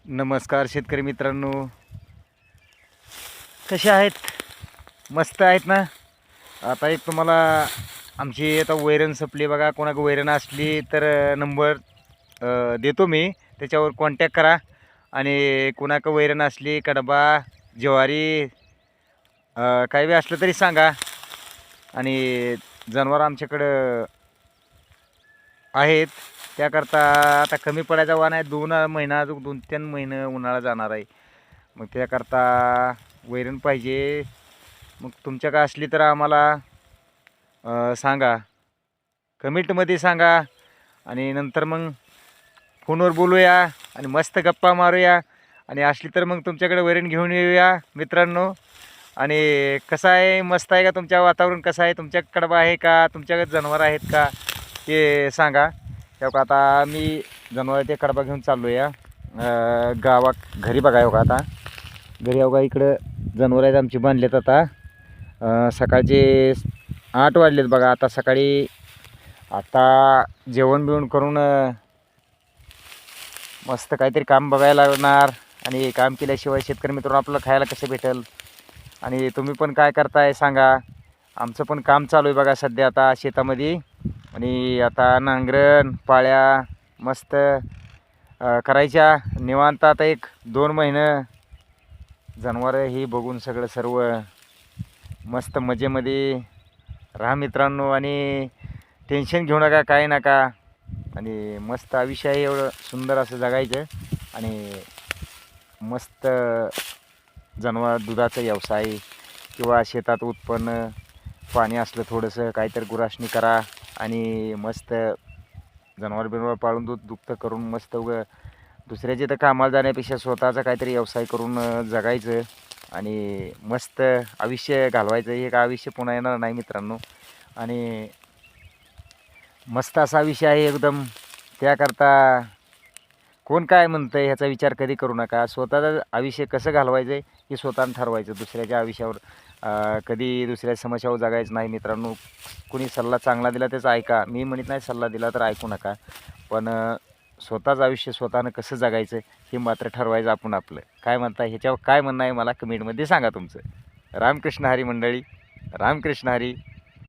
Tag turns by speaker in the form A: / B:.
A: नमस्कार शेतकरी मित्रांनो, कसे आहेत? मस्त आहेत ना? आता एक तुम्हाला आमची आता वैरण संपली बघा. कोणाक वैरण असली तर नंबर देतो मी, त्याच्यावर कॉन्टॅक्ट करा. आणि कोणाक वैरण असली, कडबा, ज्वारी, काही बी असलं तरी सांगा. आणि जनावर आमच्याकडं आहेत, त्याकरता आता कमी पडायचा वाण आहे. 2 महिना, अजून 2-3 महिने उन्हाळा जाणार आहे. मग त्याकरता वैरण पाहिजे. मग तुमच्याकडे असली तर आम्हाला सांगा, कमेंटमध्ये सांगा. आणि नंतर मग फोनवर बोलूया आणि मस्त गप्पा मारूया. आणि असली तर मग तुमच्याकडे वैरण घेऊन येऊया मित्रांनो. आणि कसं आहे, मस्त आहे का तुमच्या वातावरण? कसं आहे तुमच्या कडबा आहे का, तुमच्याकडे जनावर आहेत का ते सांगा. तेव्हा आता मी जनावर ते कडबा घेऊन चाललो या गावात घरी. बघा हो का, आता घरी हो का, इकडं जनावर आहेत आमची बांधलेत. आता सकाळचे 8 वाजलेत बघा. आता सकाळी आता जेवण बिवण करून मस्त काहीतरी काम बघायला लागणार. आणि काम केल्याशिवाय शेतकरी मित्रांनो आपल्याला खायला कसं भेटेल? आणि तुम्ही पण काय करताय सांगा. आमचं पण काम चालू आहे बघा सध्या आता शेतामध्ये. आणि आता नांगरण पाळ्या मस्त करायच्या निवांत. आता 1-2 महिने जनावरं ही बघून सगळं सर्व मस्त मजेमध्ये राहा मित्रांनो. आणि टेन्शन घेऊ नका, काय नका. आणि मस्त आयुष्य आहे, एवढं सुंदर असं जगायचं. आणि मस्त जनावर दुधाचा व्यवसाय किंवा शेतात उत्पन्न, पाणी असलं थोडंसं काहीतरी गुराशनी करा. आणि मस्त जनावर बिनवर पाळून दूध दुभतं करून मस्त दुसऱ्याचे तर कामाला जाण्यापेक्षा स्वतःचा काहीतरी व्यवसाय करून जगायचं. आणि मस्त आयुष्य घालवायचं. हे का आयुष्य पुन्हा येणार नाही मित्रांनो. आणि मस्त असा आयुष्य आहे एकदम. त्याकरता कोण काय म्हणतं आहे ह्याचा विचार कधी करू नका. स्वतःचं आयुष्य कसं घालवायचं आहे हे स्वतःनं ठरवायचं. दुसऱ्याच्या आयुष्यावर कधी दुसऱ्या समस्यावर जगायचं नाही मित्रांनो. कुणी सल्ला चांगला दिला त्याचा ऐका. मी म्हणत नाही सल्ला दिला तर ऐकू नका, पण स्वतःचं आयुष्य स्वतःनं कसं जगायचं हे मात्र ठरवायचं आपण आपलं. काय म्हणता ह्याच्यावर? काय म्हणणं आहे मला कमेंटमध्ये सांगा तुमचं. रामकृष्ण हरी मंडळी, रामकृष्ण हरी.